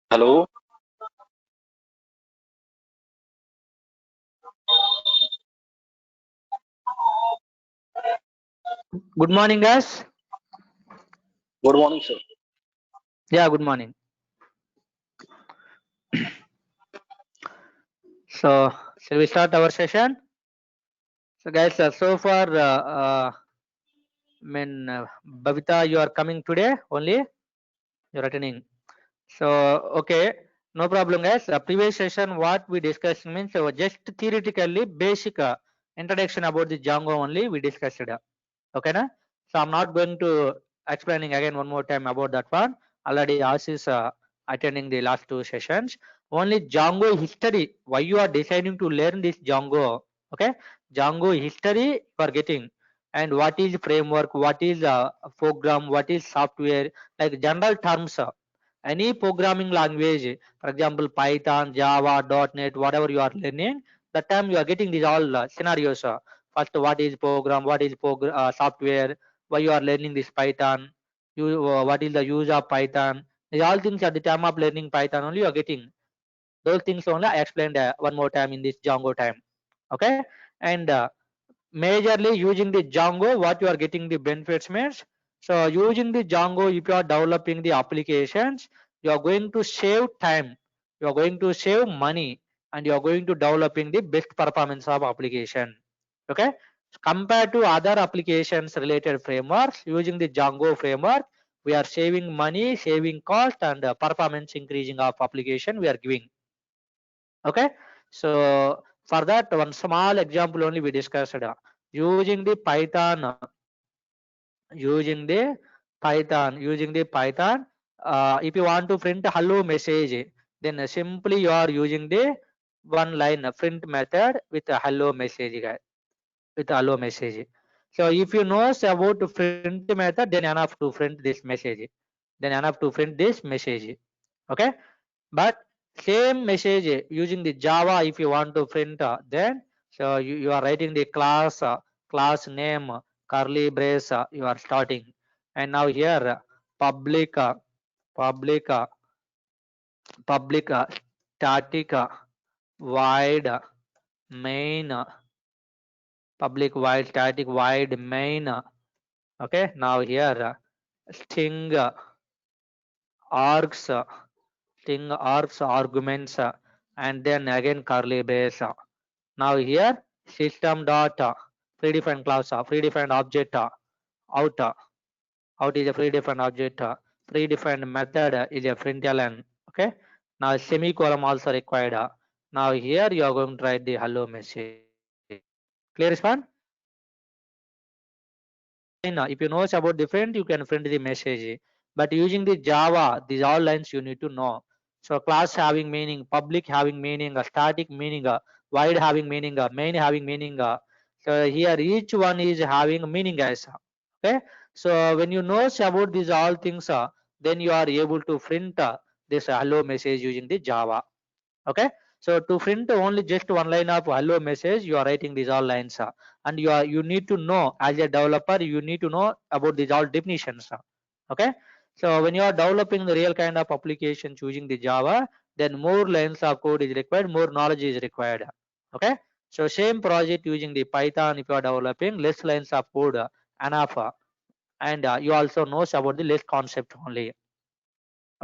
Hello, Good morning, guys. good morning, sir. Yeah, good morning. So, shall we start our session? So, guys, so far, Bhavita, you are coming today only. You're attending. So, okay, no problem, guys. Previous session, what we discussed means just theoretically basic introduction about the Django only we discussed. Okay, na? So I'm not going to explaining again one more time about that one. Already As is attending the last two sessions. Only Django history. Why you are deciding to learn this Django? Okay, Django history you are getting, and what is framework, what is program, what is software, like general terms. Any programming language, for example, Python, Java, .NET, whatever you are learning, that time you are getting these all scenarios. First, what is program, what is software, why you are learning this Python, what is the use of Python. These all things at the time of learning Python only you are getting. Those things only I explained one more time in this Django time. Okay, and majorly using the Django, what you are getting the benefits means. So using the Django, if you are developing the applications, you are going to save time, you are going to save money, and you are going to developing the best performance of application. Okay, compared to other applications related frameworks, using the Django framework, we are saving money, saving cost, and performance increasing of application we are giving. Okay, so for that one small example only we discussed using the Python, using the Python. If you want to print hello message, then simply you are using the one line print method with a hello message, guys, with hello message. So if you knows about to print method, then enough to print this message, then enough to print this message. Okay, but same message using the Java, if you want to print, then so you are writing the class name, curly brace, you are starting, and now here public public public static void main, public void static void main. Okay, now here string args, arguments, and then again curly brace. Now here system dot predefined class, predefined object, out, out is a predefined object, predefined method is a println. Okay, now semicolon also required. Now here you are going to write the hello message. Clear is fine? Fine. If you knows about the print, you can print the message. But using the Java, these all lines you need to know. So class having meaning, public having meaning, static meaning, void having meaning, main having meaning. So here each one is having meaning as. Okay. So when you knows about these all things, then you are able to print this hello message using the Java. Okay, so to print only just one line of hello message, you are writing these all lines, and you need to know as a developer, you need to know about these all definitions. Okay, so when you are developing the real kind of applications using the Java, then more lines of code is required, more knowledge is required. Okay, so same project using the Python, if you are developing less lines of code, enough, and you also knows about the less concept only.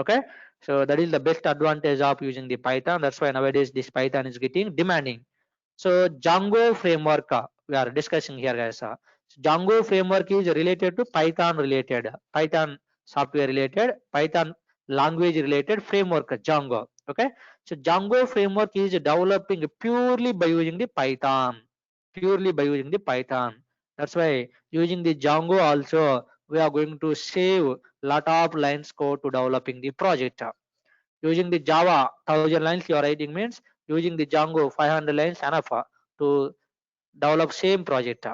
Okay, so that is the best advantage of using the Python. That's why nowadays this Python is getting demanding. So Django framework we are discussing here, guys. So Django framework is related to Python related, Python software related, Python language related framework, Django. Okay, so Django framework is developing purely by using the Python, purely by using the Python. That's why using the Django also we are going to save lot of lines code to developing the project. Using the Java 1000 lines you are writing means using the Django 500 lines enough to develop same project.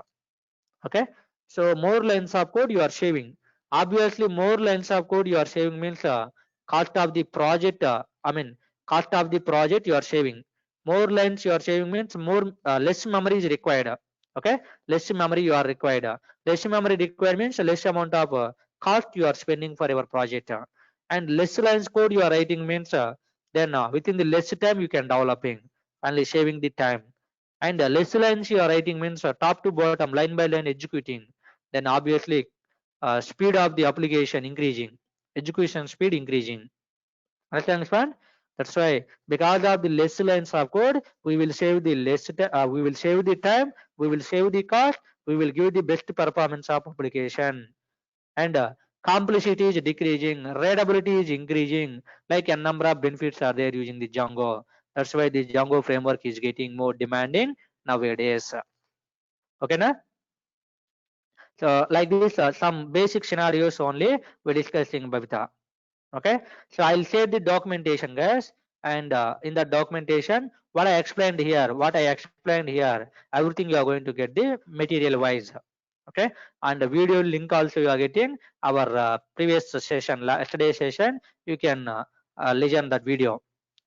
Okay, so more lines of code you are saving. Obviously more lines of code you are saving means cost of the project, I mean cost of the project you are saving. More lines you are saving means more less memory is required. Okay, less memory you are required. Less memory required means less amount of cost you are spending for your project. and less lines code you are writing means then within the less time you can developing, only saving the time. And less lines you are writing means top to bottom, line by line executing, then obviously speed of the application increasing, execution speed increasing. Understand? That's why because of the less lines of code, we will save the we will save the time, we will save the cost, we will give the best performance of application. And complexity is decreasing, readability is increasing, like a number of benefits are there using the Django. That's why the Django framework is getting more demanding nowadays. Okay, na? So like this, some basic scenarios only we're discussing, Babita. Okay, so I'll say the documentation, guys, and in the documentation, what I explained here, everything you are going to get the material wise. Okay, and the video link also you are getting our previous session, yesterday session. You can listen that video.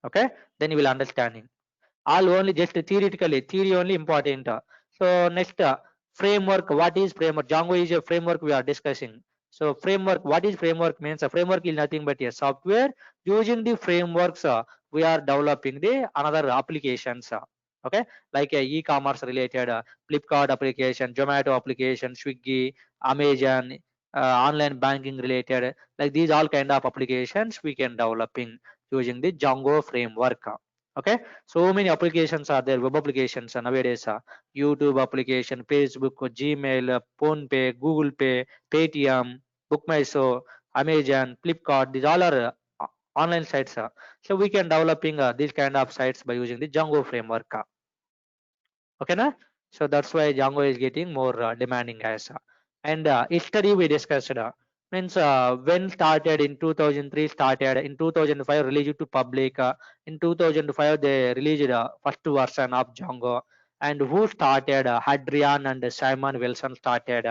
Okay, then you will understanding. All only just theoretically, theory only important. So next, framework. What is framework? Django is a framework we are discussing. So framework, what is framework means? A framework is nothing but a software. Using the frameworks, we are developing the another applications. Okay, like a e-commerce related Flipkart application, Zomato application, Swiggy, Amazon, online banking related, like these all kind of applications we can developing using the Django framework. Okay, so many applications are there, web applications nowadays. YouTube application, Facebook, Gmail, PhonePe, Google Pay, Paytm, BookMyShow, Amazon, Flipkart. These all are online sites. So we can developing these kind of sites by using the Django framework. Okay, na? So that's why Django is getting more demanding, guys. And history we discussed. Means when started in 2003, started in 2005, released to public. In 2005 they released first version of Django. And who started? Hadrian and Simon Wilson started.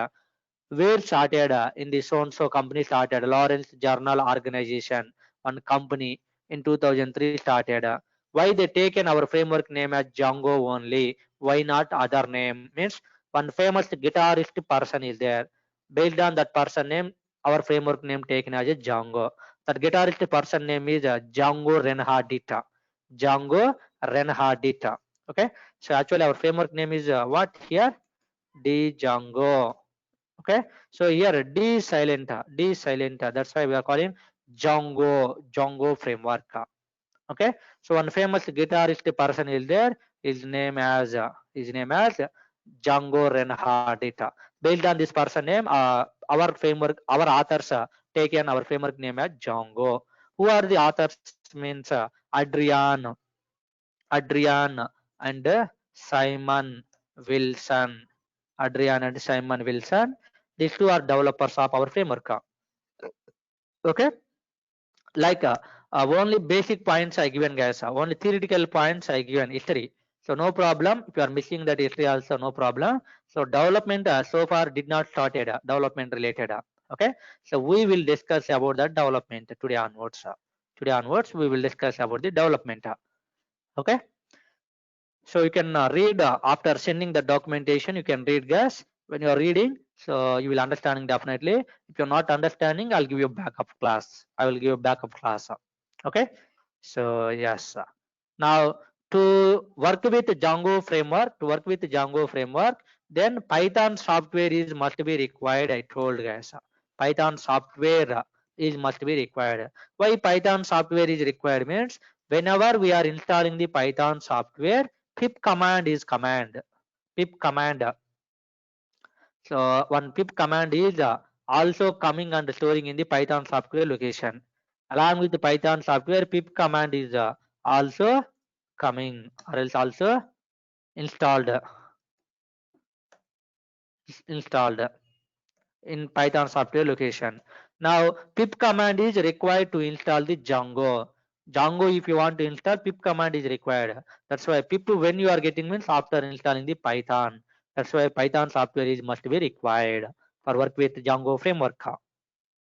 Where started? In the so-and-so company started. Lawrence Journal Organization, one company in 2003 started. Why they taken our framework name as Django only? Why not other name? Means one famous guitarist person is there. Based on that person name, our framework name taken as a Django. That guitarist person name is Django Reinhardt. Django Reinhardt. Okay. So actually our framework name is what here? Django. Okay, so here D silent, that's why we are calling Django framework. Okay, so one famous guitarist person is there, his name as Django Reinhardt. Based on this person name, our framework, our authors taken our framework name as Django. Who are the authors? Means Adrian and Simon Wilson. Adrian and Simon Wilson. These two are developers of our framework. Okay, like only basic points I given, guys. Only theoretical points I given history. So no problem. If you are missing that history also, no problem. So development so far did not started development related. Okay, so we will discuss about the development today onwards. Today onwards we will discuss about the development. Okay. So you can read after sending the documentation, you can read, guys. When you are reading, so you will understanding definitely. If you're not understanding, I'll give you a backup class. I will give you a backup class. Okay. So yes. Now to work with Django framework, then Python software is must be required. I told, guys. Python software is must be required. Why Python software is required means whenever we are installing the Python software, pip command is command. Pip command. So one pip command is also coming and storing in the Python software location. Along with the Python software, pip command is also coming or else also installed in Python software location. Now pip command is required to install the Django. Django, if you want to install, pip command is required. That's why pip when you are getting means after installing the Python. That's why Python software is must be required for work with Django framework.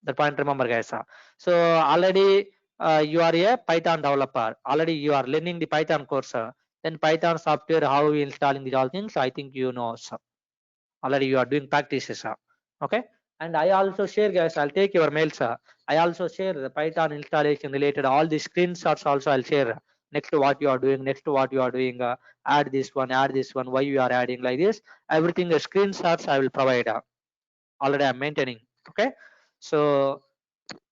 That point remember, guys. So already you are a Python developer. Already you are learning the Python course. Then Python software, how we installing these all things, I think you know. So already you are doing practices. Okay, and I also share, guys. I'll take your mails. I also share the Python installation related all the screenshots also I'll share. Next what you are doing, next what you are doing, add this one, why you are adding like this. Everything the screenshots I will provide. Already I'm maintaining. Okay. So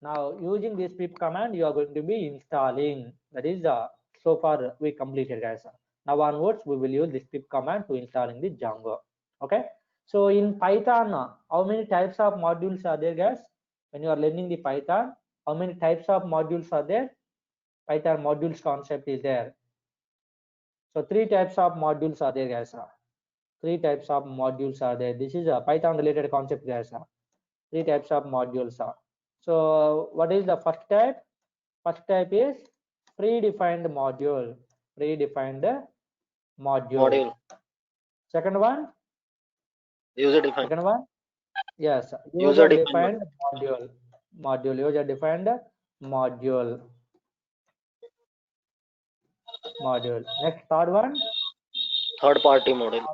now using this pip command you are going to be installing. That is so far we completed, guys. Now onwards we will use this pip command to installing the Django. Okay. So in Python, how many types of modules are there, guys? When you are learning the Python, how many types of modules are there? Python modules concept is there. So three types of modules are there, guys. Three types of modules are there. This is a Python related concept, guys. Three types of modules are. So what is the first type? First type is predefined module. Predefined module. Second one? User defined. Second one? Yes, User user defined. defined module. User defined module. Next, third one? Third party model.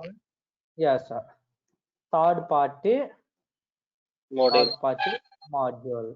Yes, third party Model. module.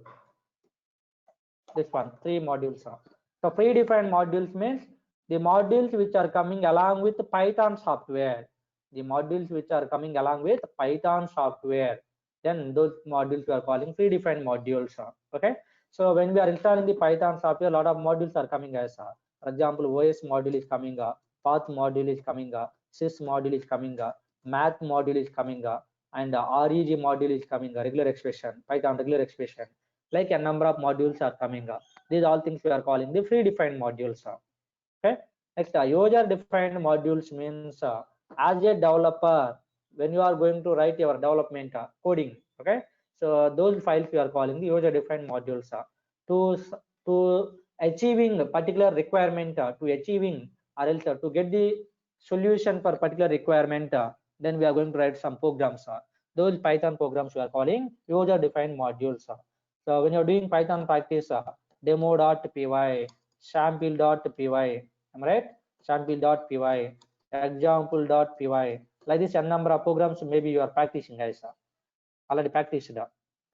This one, three modules are. So predefined modules means the modules which are coming along with Python software. The modules which are coming along with Python software. Then those modules we are calling predefined modules. Okay. So when we are installing the Python software, a lot of modules are coming as for example, OS module is coming up, Path module is coming up, Sys module is coming up, Math module is coming up, and REG module is coming up, regular expression, Python regular expression. Like a number of modules are coming up. These all things we are calling the predefined modules. Okay. Next, user defined modules means as a developer, when you are going to write your development coding. Okay. So those files we are calling the user defined modules. To achieving a particular requirement, to achieving or else to get the solution for particular requirement, then we are going to write some programs. Those Python programs we are calling user defined modules. So when you're doing Python practice, demo.py, sample.py, am I right? Sample.py, example.py, like this, a number of programs maybe you are practicing, guys. Already practiced.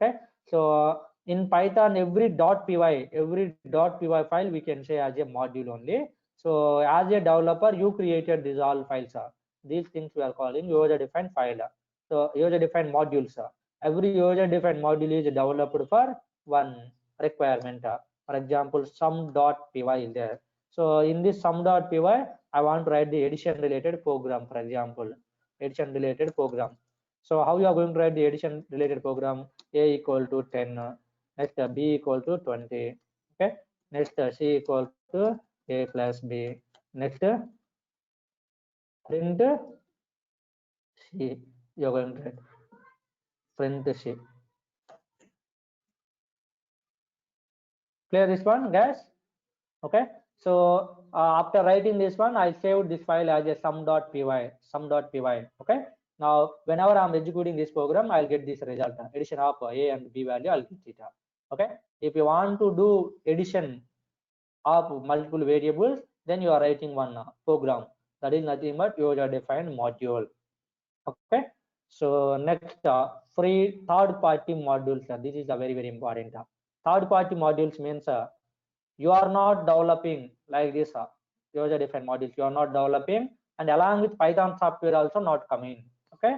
Okay. So in Python, every .py file we can say as a module only. So as a developer, you created these all files. These things we are calling user defined file. So user defined modules. Every user defined module is developed for one requirement. For example, sum.py is there. So in this sum.py, I want to write the addition related program, for example, addition related program. So how you are going to write the addition related program? A equal to 10, next B equal to 20, okay, next C equal to A plus B, next print C, you are going to write print C. Clear this one, guys? Okay. So after writing this one, I saved this file as a sum.py. Okay. Now whenever I'm executing this program, I'll get this result. Addition of A and B value, I'll get it. Okay. If you want to do addition of multiple variables, then you are writing one program. That is nothing but user defined module. Okay. So next, free third party modules. This is a very important. Third party modules means you are not developing like this user defined modules, you are not developing, and along with Python software also not coming. Okay.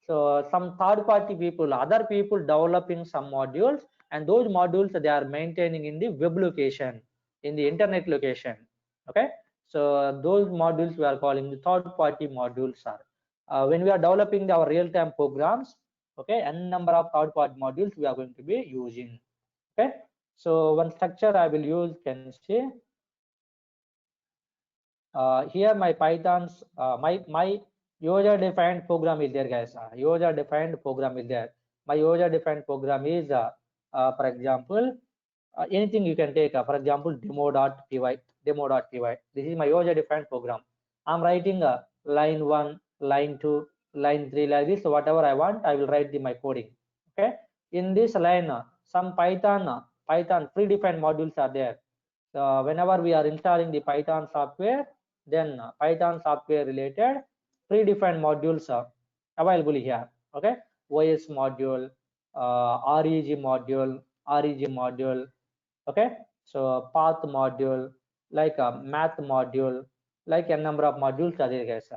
So some third party people, other people developing some modules, and those modules they are maintaining in the web location, in the internet location. Okay. So those modules we are calling the third party modules are when we are developing our real-time programs. Okay, n number of third party modules we are going to be using. Okay. So one structure I will use can say here my Python's my user defined program is there, guys. User defined program is there. My user defined program is for example anything you can take. For example, demo.py. This is my user defined program. I'm writing line 1, line 2, line 3 like this. So whatever I want, I will write my coding. Okay. In this line, some Python predefined modules are there. So whenever we are installing the Python software, then Python software related predefined modules are available here. Okay. OS module, REG module, origin module, okay? So path module, like a math module, like a number of modules are there, guys.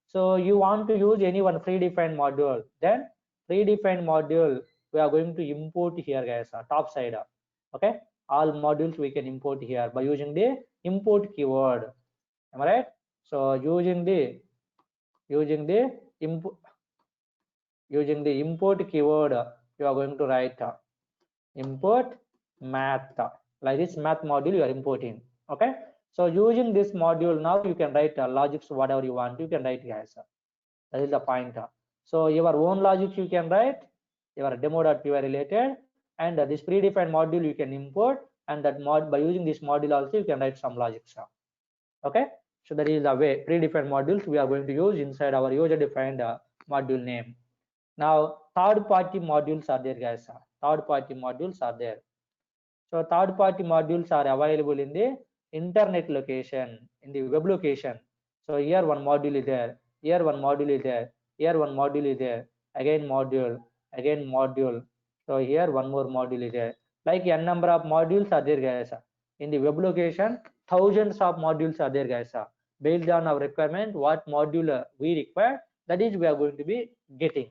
So you want to use any one predefined module, then predefined module we are going to import here, guys, top side, okay? All modules we can import here by using the import keyword. Am I right? So using the import keyword, you are going to write import math, like this math module you are importing, okay? So using this module, now you can write logics whatever you want, you can write, guys. That is the point. So your own logic you can write, your demo.py related, and this predefined module you can import, and that mod by using this module also you can write some logics, okay? So that is the way predefined modules we are going to use inside our user defined module name. Now third party modules are there, guys. Third party modules are there. So third party modules are available in the internet location, in the web location. So here one module is there, here one module is there, here one module is there, again module, again module. So here one more module is there. Like n number of modules are there, guys. In the web location, thousands of modules are there, guys. Based on our requirement, what module we require, that is we are going to be getting,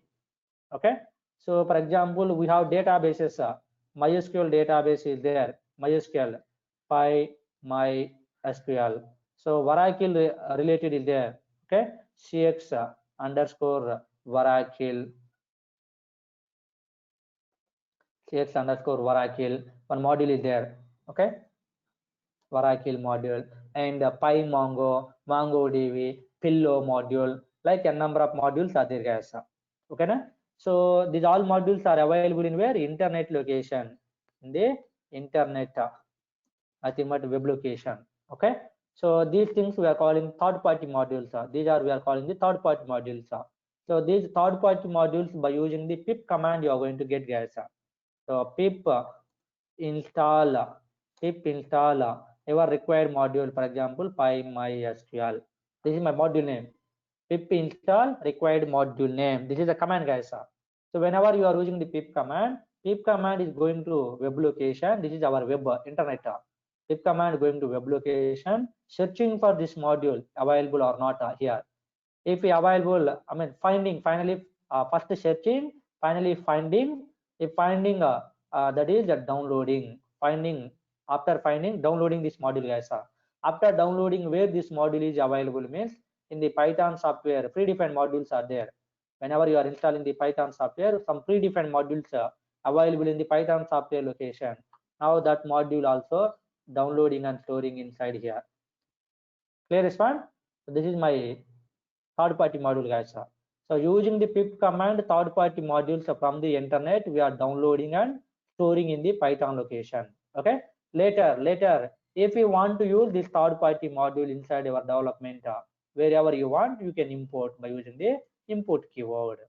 okay? So for example, we have databases, MySQL database is there, MySQL, MySQL. So Oracle related is there, okay? CX underscore Oracle, CX underscore Oracle, one module is there, okay? Oracle module, and PyMongo, MongoDB, Pillow module, like a number of modules are there, guys. Okay, na? So these all modules are available in where? Internet location, in the internet, nothing but web location, okay? So these things we are calling third party modules. These are we are calling the third party modules. So these third party modules, by using the pip command you are going to get, guys. So pip install, your required module, for example PyMySQL. This is my module name. Pip install required module name. This is a command, guys. So whenever you are using the pip command is going to web location. This is our web internet. Pip command going to web location, searching for this module available or not here. If available, I mean finding, finally first searching, finally finding. If finding, that is downloading. Finding, after finding, downloading this module, guys. After downloading where this module is available means in the Python software, predefined modules are there. Whenever you are installing the Python software, some predefined modules are available in the Python software location. Now that module also downloading and storing inside here. Clear this one? So this is my third party module, guys. So using the pip command, third party modules from the internet we are downloading and storing in the Python location, okay? Later if you want to use this third party module inside your development, wherever you want, you can import by using the import keyword.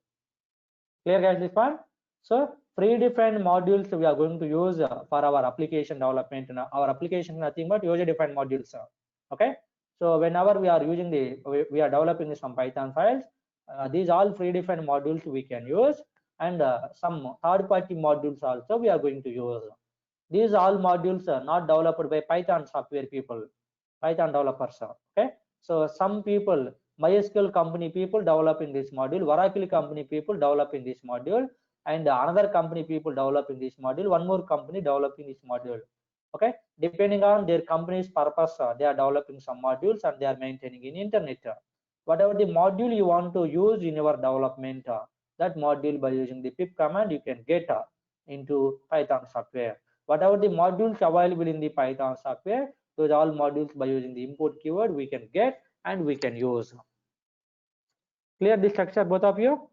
Clear, guys, this one? So predefined modules we are going to use for our application development. Our application is nothing but user defined modules, okay? So whenever we are using we are developing some Python files, these all predefined modules we can use, and some third party modules also we are going to use. These all modules are not developed by Python software people, Python developers, okay? So some people, MySQL company people developing this module, Oracle company people developing this module, and another company people developing this module, one more company developing this module, okay? Depending on their company's purpose, they are developing some modules and they are maintaining in internet. Whatever the module you want to use in your development, that module by using the pip command you can get into Python software. Whatever the modules available in the Python software, those all modules by using the import keyword we can get and we can use. Clear the structure, both of you?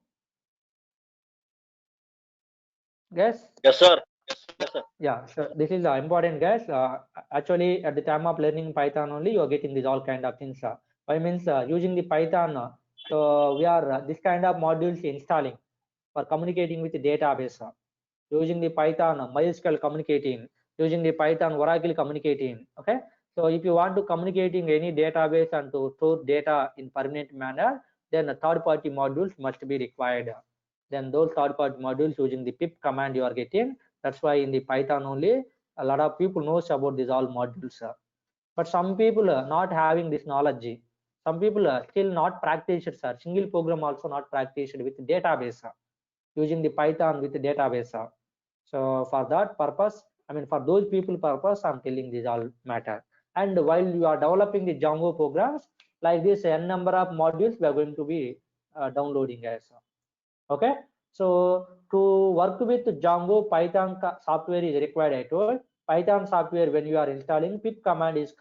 Guys? Yes, sir. Yes, sir. Yeah, so this is important, guys. Actually, at the time of learning Python only, you are getting these all kind of things. Why means using the Python, so we are this kind of modules installing for communicating with the database. Using the Python MySQL communicating, using the Python Oracle communicating, okay? So if you want to communicating any database and to store data in permanent manner, then the third party modules must be required. Then those third party modules using the pip command you are getting, That's why in the Python only a lot of people knows about these all modules. But some people are not having this knowledge. Some people are still not practiced, sir. Single program also not practiced with database, using the Python with the database. So for that purpose, I mean for those people purpose, I'm telling this all matter. And while you are developing the Django programs, like this n number of modules we are going to be downloading as. Okay, so to work with Django, Python software is required. I told Python software, when you are installing, pip command is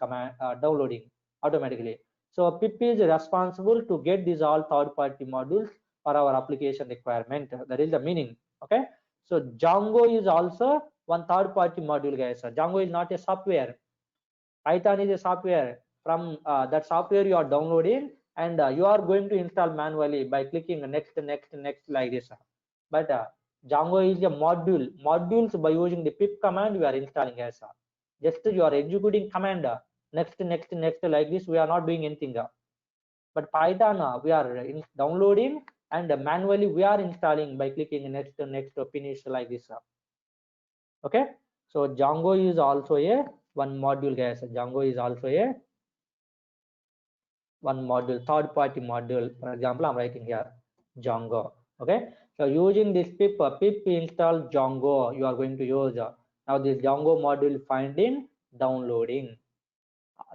downloading automatically. So pip is responsible to get these all third-party modules for our application requirement. That is the meaning. Okay, so Django is also one third-party module, guys. Django is not a software. Python is a software. From that software you are downloading, and you are going to install manually by clicking next, next, next like this. But Django is a module. Modules, by using the pip command you are installing as. Just you are executing command next, next, next like this. We are not doing anything. But Python we are downloading, and manually we are installing by clicking next, next, finish like this. Okay, so Django is also a one module, guys. Django is also a one module, third party module. For example, I'm writing here Django. Okay, so using this pip install Django, you are going to use now this Django module finding downloading.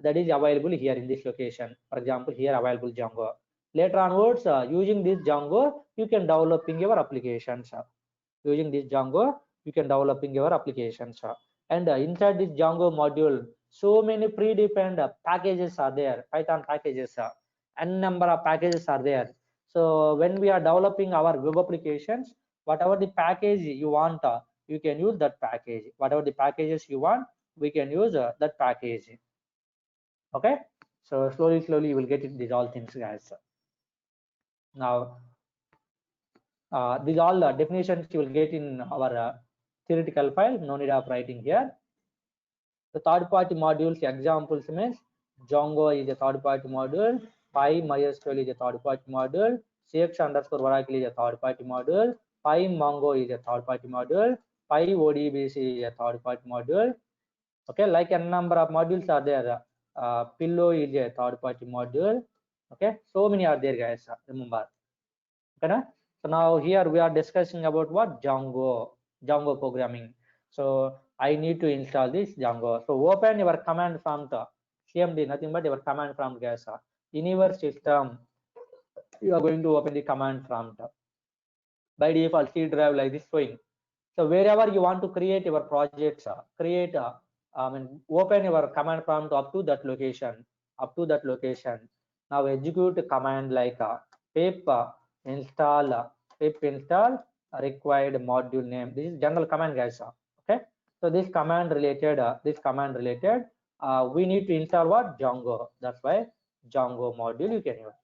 That is available here in this location. For example, here available Django. Later onwards, using this Django, you can developing your applications. Using this Django, you can developing your applications. And inside this Django module, so many predefined packages are there. Python packages, n number of packages are there. So when we are developing our web applications, whatever the package you want, you can use that package. Whatever the packages you want, we can use that package. Okay, so slowly you will get it, these all things, guys. Now these all definitions you will get in our theoretical file, no need of writing here. The third party modules examples means Django is a third party module, PyMySQL is a third party module, CX_Oracle is a third party module, PyMongo is a third party module, PyODBC is a third party module. Okay, like a number of modules are there. Pillow is a third party module. Okay, so many are there, guys. Remember. Okay, so now here we are discussing about what Django programming. So I need to install this Django. So open your command prompt, CMD, nothing but your command prompt, guys. In your system, you are going to open the command prompt. By default, C drive like this showing. So wherever you want to create your projects, open your command prompt up to that location. Now execute command like pip install required module name. This is general command, guys. Okay, so this command related we need to install what? Django. That's why Django module you can use.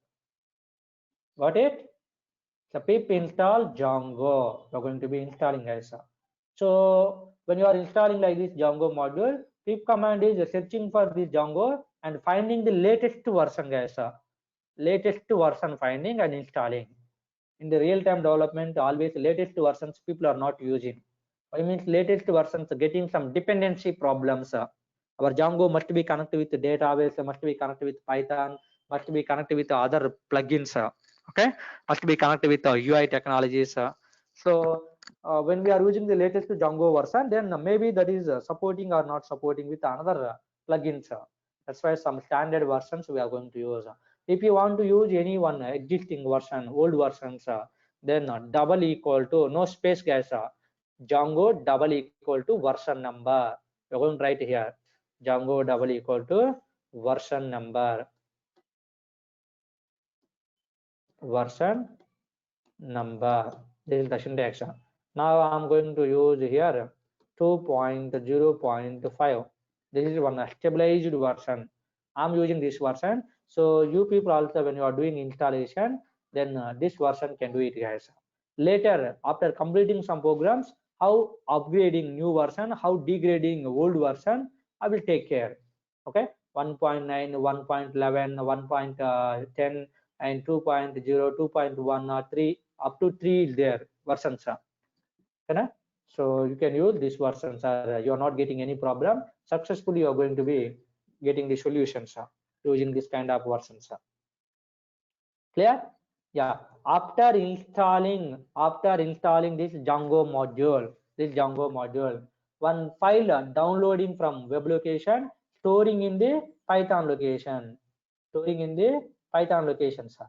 Got it? So pip install Django. We're going to be installing, guys. So when you are installing like this Django module, pip command is searching for this Django and finding the latest version, guys. Latest version finding and installing. In the real-time development, always latest versions people are not using. I mean latest versions getting some dependency problems. Our Django must be connected with the database, must be connected with Python, must be connected with other plugins. Okay, must be connected with UI technologies. So when we are using the latest Django version, then maybe that is supporting or not supporting with another plugins. That's why some standard versions we are going to use. If you want to use any one existing version, old versions, then double equal to, no space, guys, Django double equal to version number. We're going to write here Django double equal to version number. Version number. This is the syntax. Now I'm going to use here 2.0.5. This is one stabilized version. I'm using this version. So you people also, when you are doing installation, then this version can do it, guys. Later, after completing some programs, how upgrading new version, how degrading old version, I will take care. Okay, 1.9, 1.11, 1.10 and 2.0, 2.1 or 3 up to 3 is there versions. Okay? So you can use this version, sir. You are not getting any problem. Successfully, you are going to be getting the solutions, sir, using this kind of version, sir. Clear? Yeah. After installing this Django module, one file downloading from web location, storing in the Python location, sir.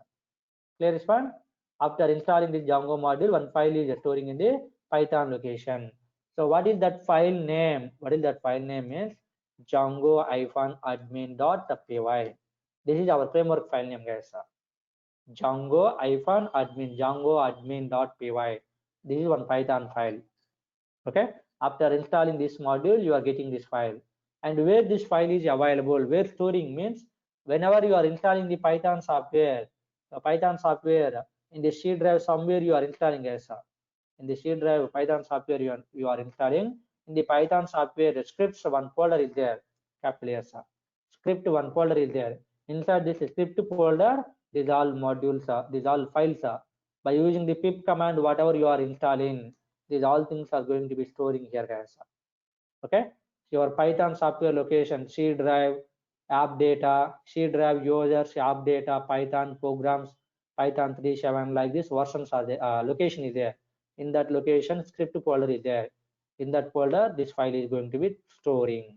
Clear this one? After installing this Django module, one file is storing in the Python location. So what is that file name? Means Django-admin.py. This is our framework file name, guys, sir. Django-admin.py. This is one Python file. Okay. After installing this module, you are getting this file. And where this file is available, where storing means whenever you are installing the Python software, in the C drive somewhere you are installing, guys. In the C drive Python software you are installing. In the Python software, the scripts one folder is there. Capital S. Script one folder is there. Inside this script folder, these all modules, these all files. By using the pip command, whatever you are installing, these all things are going to be storing here, guys. Okay. Your Python software location, C drive, app data, C drive users, app data, Python programs, Python 3.7, like this versions are there. Location is there. In that location, script folder is there. In that folder, this file is going to be storing.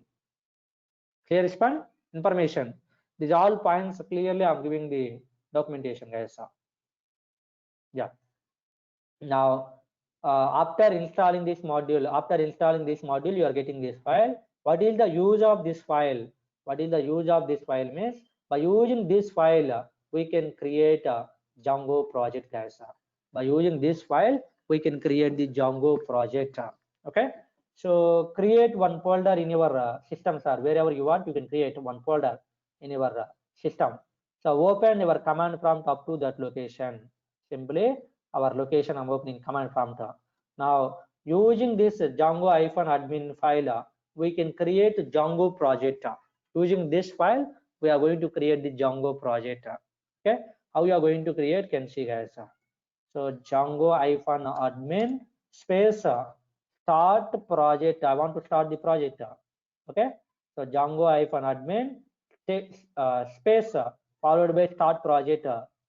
Clear response? Information. These all points clearly I'm giving the documentation, guys. Yeah. Now, after installing this module, you are getting this file. What is the use of this file? Means by using this file, we can create a Django project, guys. By using this file, we can create the Django project. Okay. So create one folder in your system, sir. Wherever you want, you can create one folder in your system. So open your command prompt up to that location. Simply our location I'm opening command prompt. Now using this Django-admin file, we can create Django project. Using this file, we are going to create the Django project. Okay, how you are going to create can see, guys. So Django-admin space start project. I want to start the project. Okay, so Django-admin space followed by start project.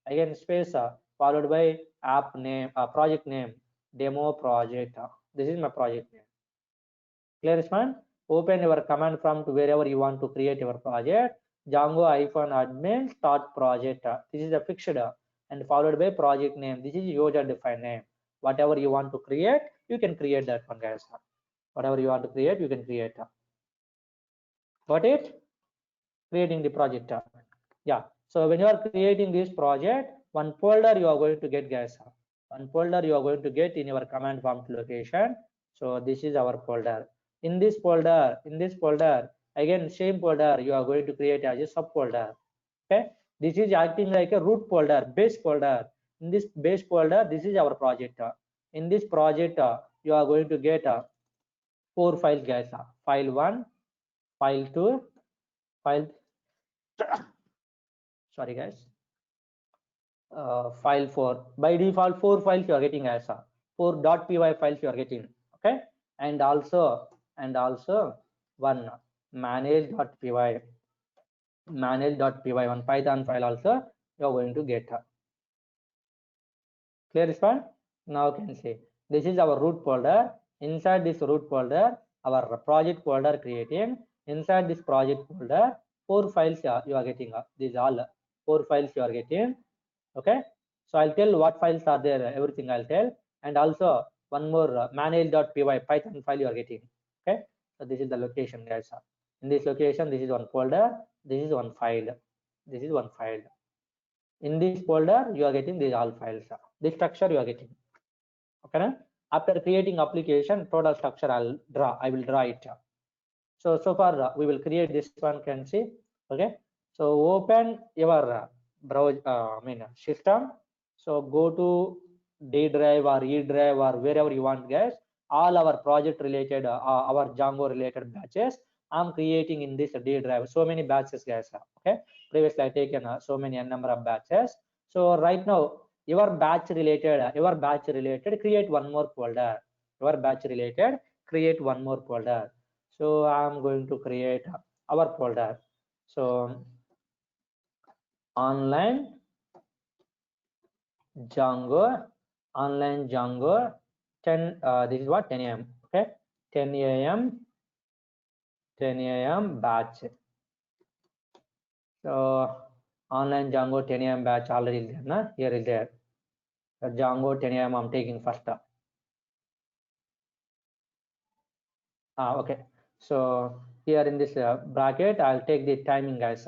Again space followed by app name, project name, demo project. This is my project name. Clear, man? Open your command prompt wherever you want to create your project. Django-admin start project. This is a fixed and followed by project name. This is user defined name. Whatever you want to create, you can create that one, guys. Whatever you want to create, you can create. Got it? Creating the project. Yeah. So when you are creating this project, one folder you are going to get, guys. One folder you are going to get in your command prompt location. So this is our folder. In this folder, again same folder you are going to create as a subfolder. Okay. This is acting like a root folder, base folder. In this base folder, this is our project. In this project, you are going to get 4 files, guys. File 1, file 2, file sorry, guys. File 4. By default, 4 files you are getting as 4.py files you are getting. Okay, and also one manage.py, one Python file also you are going to get. Clear this one? Now you can see this is our root folder. Inside this root folder, our project folder creating. Inside this project folder, 4 files you are getting. These all 4 files you are getting. Okay, so I'll tell what files are there, everything I'll tell, and also one more manage.py Python file you are getting. Okay, so this is the location, guys. In this location, this is one folder, this is one file, this is one file. In this folder, you are getting these all files. This structure you are getting. Okay, na? After creating application, total structure I will draw it. So far we will create this one, can see. Okay, so open your browse system. So go to D drive or E drive or wherever you want, guys. All our project related, our Django related batches I'm creating in this D drive. So many batches, guys. Okay, previously I taken so many number of batches. So right now your batch related create one more folder. your batch related, create one more folder. So I'm going to create our folder. So online Django, online Django 10 this is what 10 a.m. okay, 10 a.m. 10 a.m. batch. So online Django 10 a.m. batch already is there, na? Here is there. The Django 10 a.m. I'm taking first. Okay. So here in this bracket, I'll take the timing guys,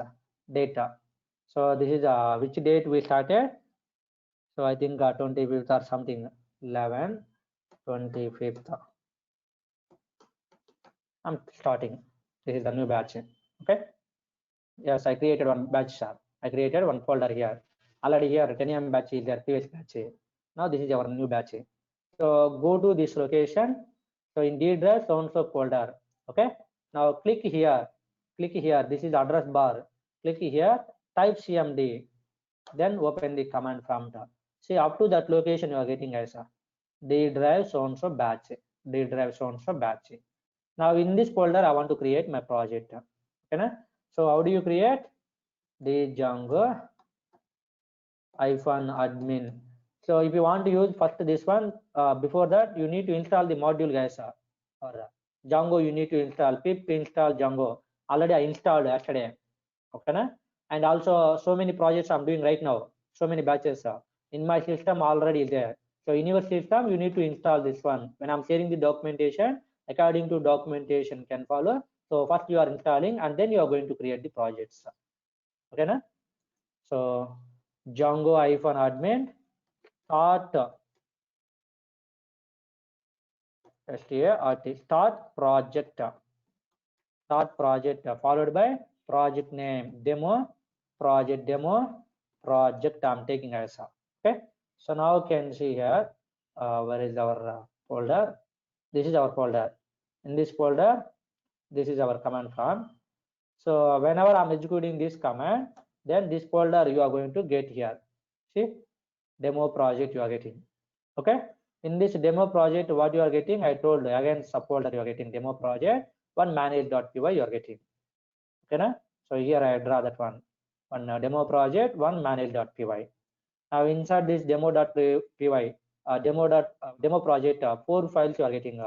data. So this is which date we started. So I think 25th or something, 11, 25th. I'm starting. This is the new batch. Okay. Yes, I created one batch. I created one folder here. Already here 10 a.m. batch is there, previous batch. Now this is our new batch. So go to this location. So in D drive, so folder. Okay. Now click here. Click here. This is address bar. Click here. Type cmd. Then open the command prompt. See, up to that location you are getting as a D drive so batch. D drive so batch. Now in this folder, I want to create my project. Okay. So how do you create? The Django -admin. So if you want to use first this one, before that you need to install the module guys, or Django you need to install pip install Django. Already I installed yesterday. Okay, na? And also so many projects I'm doing right now, so many batches in my system already there. So in your system you need to install this one. When I'm sharing the documentation, according to documentation can follow. So first you are installing and then you are going to create the projects. Okay, na? So Django -admin start start project followed by project name demo project I'm taking as okay. So now you can see here where is our folder. This is our folder. In this folder, this is our command prompt. So whenever I'm executing this command, then this folder you are going to get here. See, demo project you are getting. Okay. In this demo project, what you are getting, I told again subfolder you are getting demo project, one manage.py you are getting. Okay, na? So here I draw that one demo project, one manage.py. Now inside this demo.py, demo project, 4 files you are getting.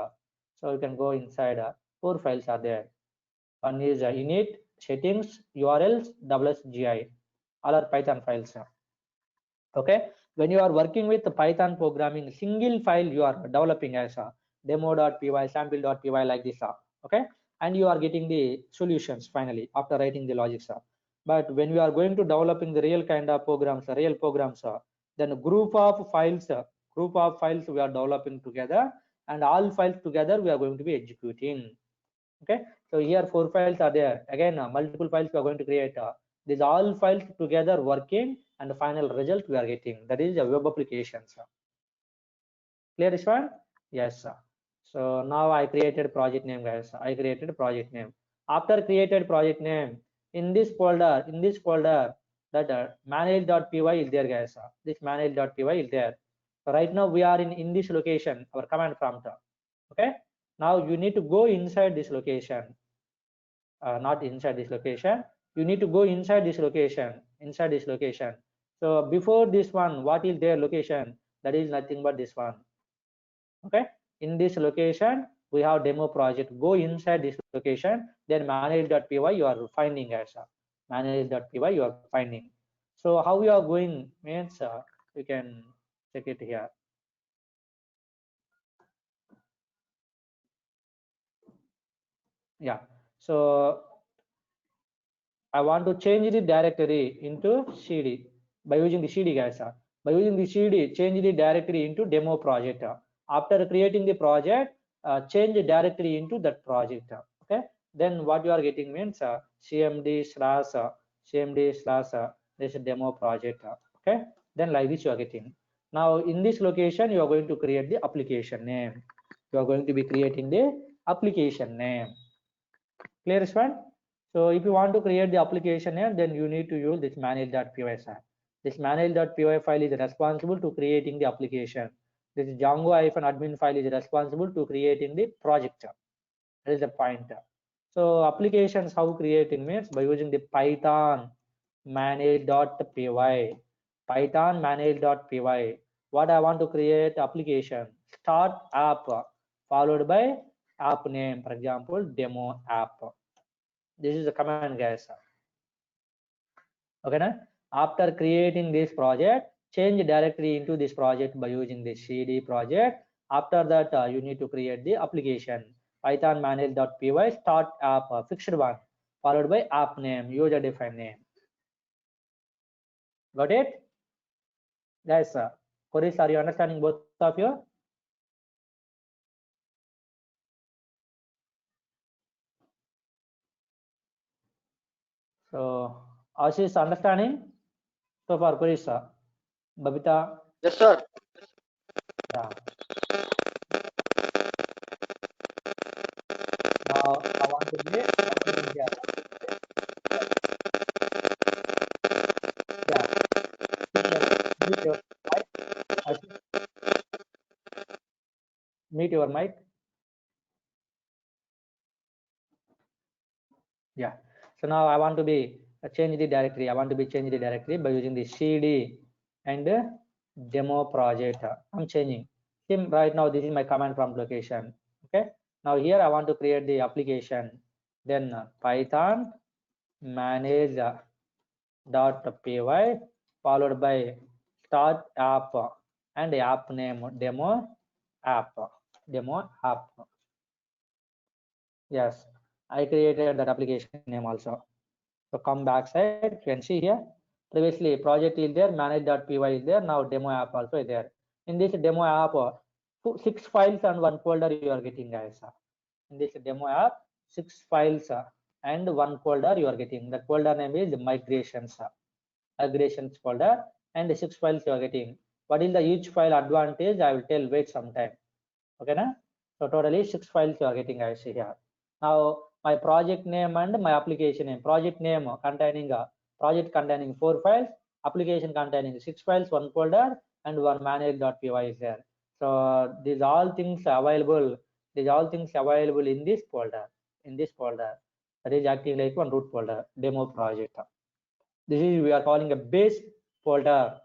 So you can go inside, 4 files are there. One is init, settings, URLs, WSGI, all are Python files. Okay, when you are working with Python programming, single file you are developing as a demo.py, sample.py like this. Okay, and you are getting the solutions finally after writing the logic. But when we are going to developing the real kind of programs, real programs, then a group of files we are developing together, and all files together we are going to be executing. Okay, so here 4 files are there. Again, multiple files we are going to create. These all files together working, and the final result we are getting. That is a web application. Clear this one? Yes. So now I created project name, guys. I created project name. After created project name, in this folder, that manage.py is there, guys. This manage.py is there. So right now we are in this location, our command prompt. Okay. Now you need to go inside this location. Not inside this location. You need to go inside this location. So before this one, what is their location? That is nothing but this one. Okay, in this location we have demo project. Go inside this location, then manage.py you are finding as manage.py you are finding. So how you are going means you can check it here. Yeah, so I want to change the directory into CD by using the CD, guys. By using the CD, change the directory into demo project. After creating the project, change the directory into that project. Okay. Then what you are getting means cmd slash this demo project. Okay. Then like this you are getting. Now in this location you are going to create the application name. You are going to be creating the application name. Clear, one? So if you want to create the application name, then you need to use this manage.py file. This manage.py file is responsible to creating the application. This Django-admin file is responsible to creating the project. That is the point. So applications, how creating means by using the Python manage.py. Python manage.py. What I want to create application, start app followed by app name, for example, demo app. This is the command, guys. Okay, na? After creating this project, change directly into this project by using the cd project. After that, you need to create the application. Python manage.py start app fixed one followed by app name, user defined name. Got it, guys? Koris, are you understanding, both of you? So Ashish, understanding so far? Koris, Babita? Yes, sir. Yeah. Now I want to be something here. Yeah. Mute your mic. Ashish, mute your mic. Yeah. So now I want to be change the directory. I want to be change the directory by using the cd and demo project. I'm changing. See, right now this is my command prompt location. Okay. Now here I want to create the application. Then Python manage .py followed by start app and app name demo app. Yes, I created that application name also. So come back side, you can see here. Previously project is there, manage.py is there. Now demo app also is there. In this demo app, 6 files and 1 folder you are getting, guys. In this demo app, 6 files and 1 folder you are getting. The folder name is migrations folder, and the 6 files you are getting. What is the each file advantage? I will tell, wait some time. Okay, na? So totally 6 files you are getting, guys, here. Now my project name and my application name. Project name containing project containing 4 files, application containing 6 files, 1 folder, and 1 manage.py is there. So these all things available. These all things available in this folder. In this folder, that is acting like one root folder, demo project. This is we are calling a base folder,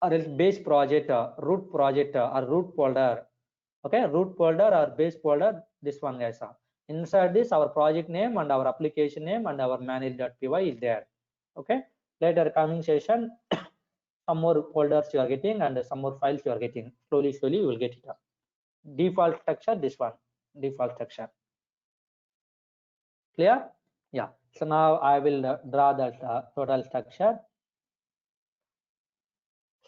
or else base project, root project, or root folder. Okay, root folder or base folder, this one, guys. Inside this, our project name and our application name and our manage.py is there. Okay, later coming session, some more folders you are getting and some more files you are getting. Slowly you will get it up. Default structure, this one, default structure. Clear? Yeah. So now I will draw that total structure.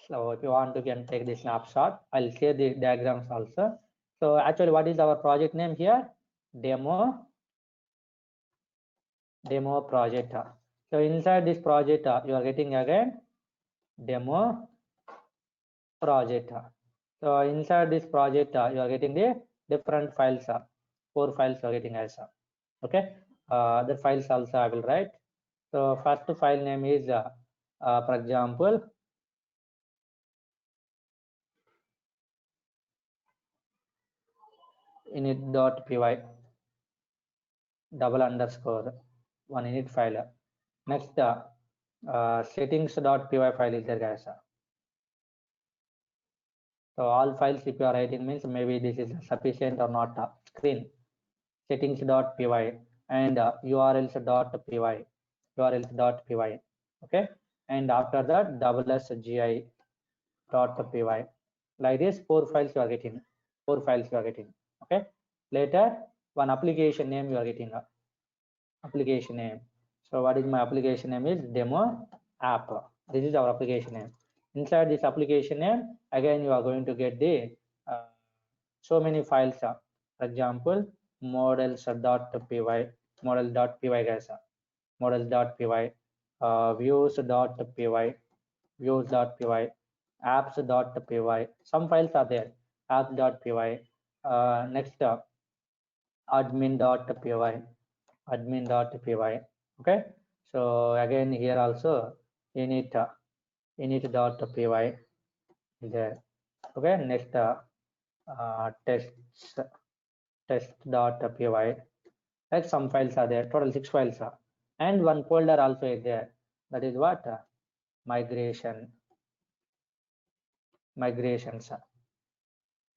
So if you want, you can take the snapshot. I'll share the diagrams also. So actually, what is our project name here? Demo project. So inside this project, you are getting again demo project. So inside this project, you are getting the different files. 4 files you are getting as. Okay. The files also I will write. So first file name is, for example, init.py double underscore one init file. Next, settings.py file is there, guys. So all files if you are writing means maybe this is sufficient or not. Screen settings.py and urls.py. Okay, and after that /gi.py. Like this, 4 files you are getting. 4 files you are getting. Okay. Later, one application name you are getting. Application name. So what is my application name is demo app. This is our application name. Inside this application name, again you are going to get the so many files. For example, models.py, model.py, guys. Models.py, views.py, views.py, apps.py. Some files are there. Apps.py. Next, admin.py, admin.py. Okay. So again here also init.py is there. Okay, next test.py, like some files are there, total 6 files are, and one folder also is there, that is what migrations.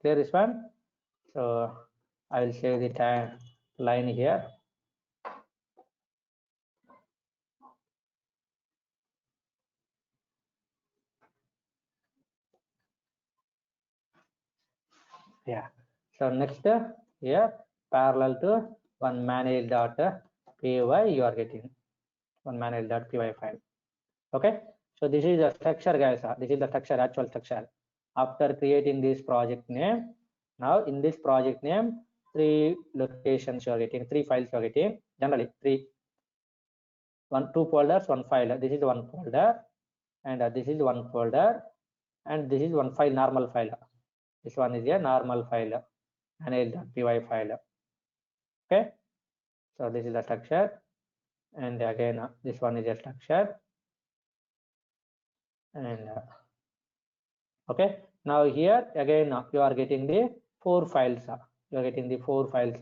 Clear this one? So I will save the time line here. Yeah. So next here, parallel to one manage.py, you are getting one manage.py file. Okay. So this is the structure, guys. This is the structure, actual structure. After creating this project name, now in this project name, 3 locations you are getting, 3 files you are getting. Generally, 2 folders, 1 file. This is one folder, and this is one folder, and this is one file, normal file. This one is a normal file, manage.py file. Okay. So this is the structure, and again this one is a structure, and okay. Now here again you are getting the 4 files. You are getting the 4 files: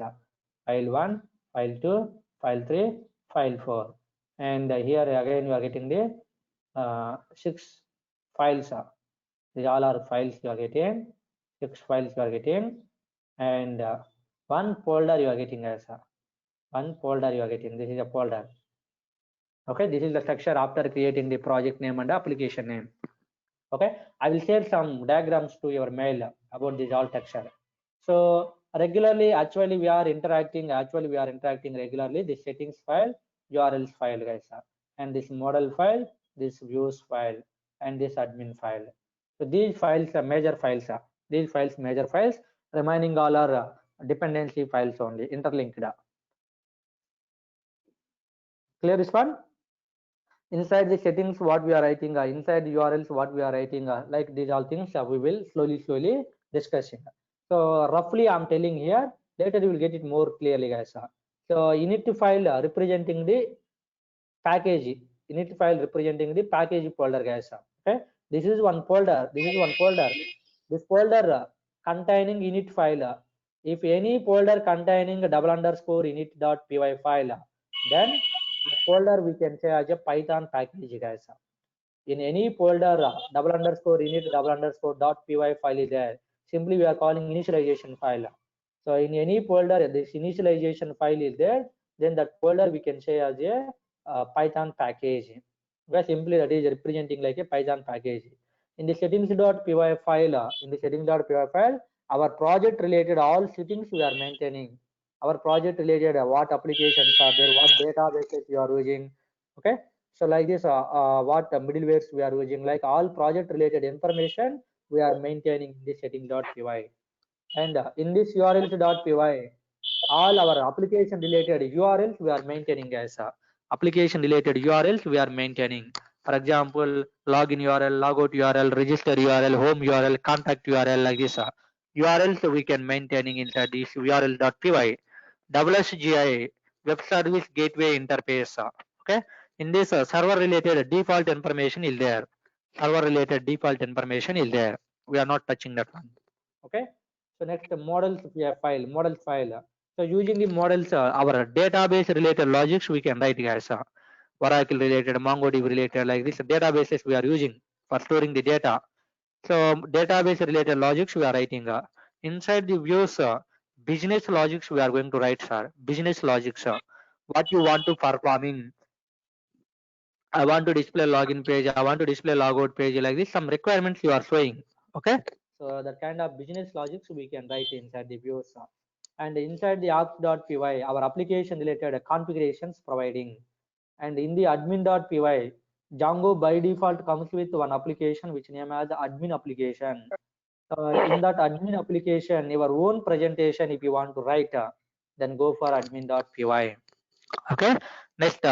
file 1, file 2, file 3, file 4, and here again you are getting the 6 files. These all are files you are getting, 6 files you are getting, and one folder you are getting as one folder you are getting. This is a folder. Okay, this is the structure after creating the project name and application name. Okay, I will share some diagrams to your mail about this all structure. So regularly, actually we are interacting regularly. This settings file, URLs file, guys, and this model file, this views file, and this admin file. So these files are major files. These files major files. Remaining all are dependency files only, interlinked. Clear this one? Inside the settings what we are writing, inside the URLs what we are writing, like these all things we will slowly discussing. So roughly I'm telling here, later you will get it more clearly, guys. So init file representing the package, init file representing the package folder, guys. Okay, this is one folder, this folder containing init file. If any folder containing _init.py file, then folder we can say as a Python package, guys. In any folder _init_.py file is there, simply we are calling initialization file. So in any folder this initialization file is there, then that folder we can say as a Python package. Where simply that is representing like a Python package. In the settings.py file, our project related all settings we are maintaining. Our project related what applications are there, what databases you are using. Okay, so like this what middlewares we are using, like all project related information we are maintaining in this setting.py. And in this urls.py, all our application related URLs we are maintaining as application related URLs we are maintaining. For example, login URL, logout URL, register URL, home URL, contact URL, like this URLs we can maintaining inside this url.py. WSGI, web service gateway interface. Okay, in this server related default information is there. Server related default information is there. We are not touching that one. Okay. So next models file, models file. So using the models, our database related logics we can write, guys. Oracle related, MongoDB related, like this databases we are using for storing the data. So database related logics we are writing. Inside the views, business logics we are going to write, sir. Business logics. What you want to performing. I want to display login page. I want to display logout page, like this. Some requirements you are showing. Okay. So that kind of business logics we can write inside the views. And inside the apps.py, our application related configurations providing. And in the admin.py, Django by default comes with one application which name as admin application. In that admin application, your own presentation if you want to write, then go for admin.py. Okay. Next,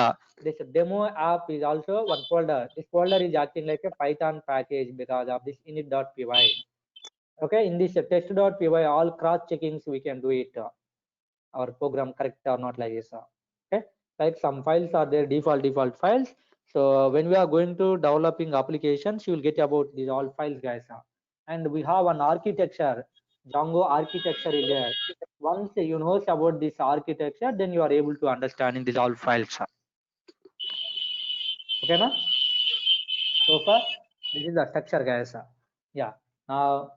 this demo app is also one folder. This folder is acting like a Python package because of this init.py. Okay, in this test.py, all cross checkings we can do it. Our program correct or not, like this. Okay, like some files are there, default files. So when we are going to developing applications, you will get about these all files, guys. and we have an architecture, Django architecture is there. Once you know about this architecture, then you are able to understanding these all files. Okay, na? So far, this is the structure, guys. Yeah. Now,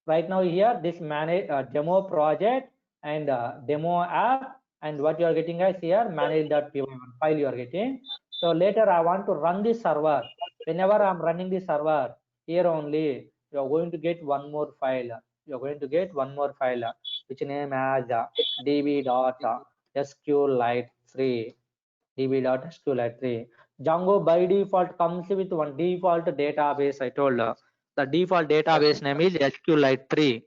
right now here, this manage demo project and demo app, and what you are getting, guys, here manage.py file you are getting. So later I want to run this server. Whenever I'm running this server, here only you are going to get one more file. You are going to get one more file, which name as db.sqlite3. db.sqlite3. Django by default comes with one default database. I told the default database name is SQLite3.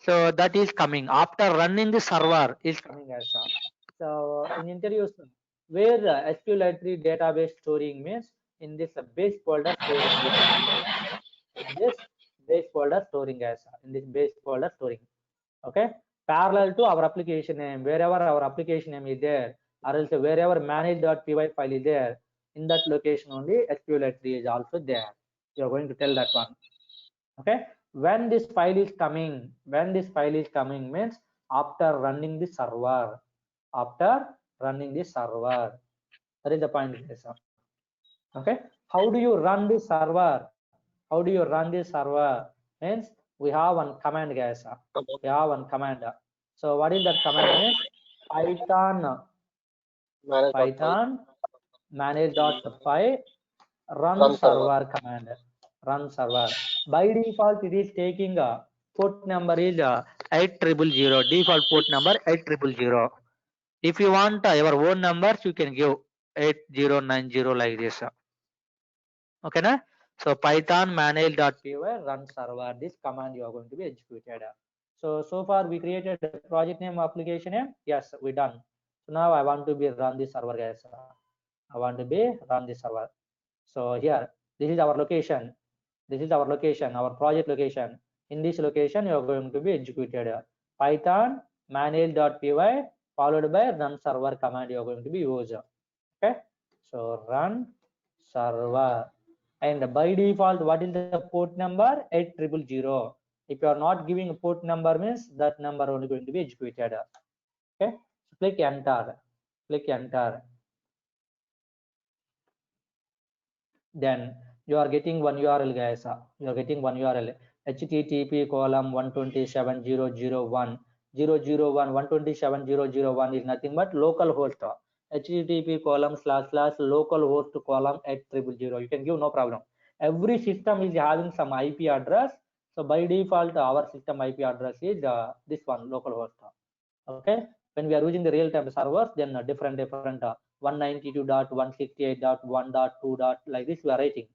So that is coming after running the server is coming as so in interviews where SQLite3 database storing means in this base folder storing in this base folder storing as in this base folder storing. Okay, parallel to our application name, wherever our application name is there, or else wherever manage.py file is there, in that location only SQLite3 is also there. You are going to tell that one. Okay, when this file is coming, means after running the server, that is the point. Okay, how do you run the server? Means we have one command, guys. We have one command. So what is that command? Means python manage.py run server command. Run server. By default, it is taking a port number is 8000. Default port number 8000. If you want your own numbers, you can give 8090 like this. Okay, na? So python manage.py run server. This command you are going to be executed. So far we created a project name, application name. Yes, we done. So now I want to be run the server, guys. I want to be run the server. So here, this is our location. Our project location. In this location, you are going to be executed. Python manage.py followed by run server command you are going to be used. Okay, so run server, and by default, what is the port number? 8000. If you are not giving a port number, means that number only going to be executed. Okay, so click enter. Then you are getting one URL, guys. You are getting one URL, http://127.0.0.1.127.0.0.1 is nothing but local host. http://localhost @000. You can give, no problem. Every system is having some IP address. So by default, our system IP address is this one, localhost. Okay, when we are using the real-time servers, then different 192.168.1.2. like this we are writing.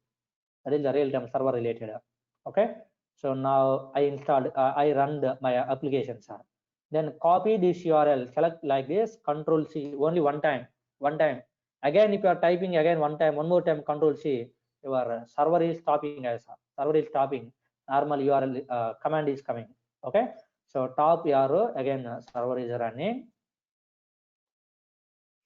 That is the real-time server related. Okay, so now I installed, I run my applications. Then copy this URL, select like this, Control C only one time. Again, if you are typing again one more time, Control C, your server is stopping, guys. Server is stopping. Normal URL command is coming. Okay, so top arrow again, server is running.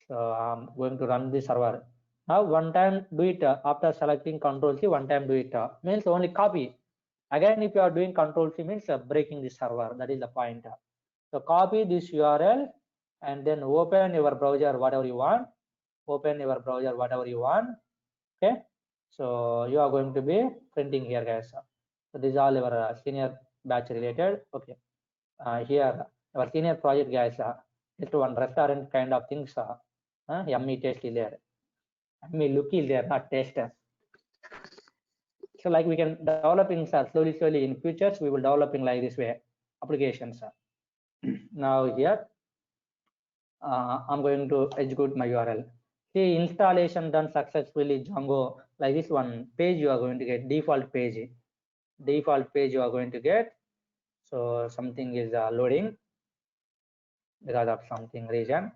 So I'm going to run the server. Now one time do it after selecting Control C, one time do it means only copy. Again, if you are doing Control C means breaking the server. That is the point. So copy this URL and then open your browser whatever you want. Okay. So you are going to be printing here, guys. So this is all your senior batch related. Okay. Here our senior project, guys. Just one restaurant kind of things. Yummy taste is there. Yummy look is there, not taste. So like we can developing slowly in futures, we will developing like this way applications. Now here I'm going to execute my URL. See, installation done successfully, Django. Like this one page you are going to get, default page you are going to get. So something is loading because of something reason.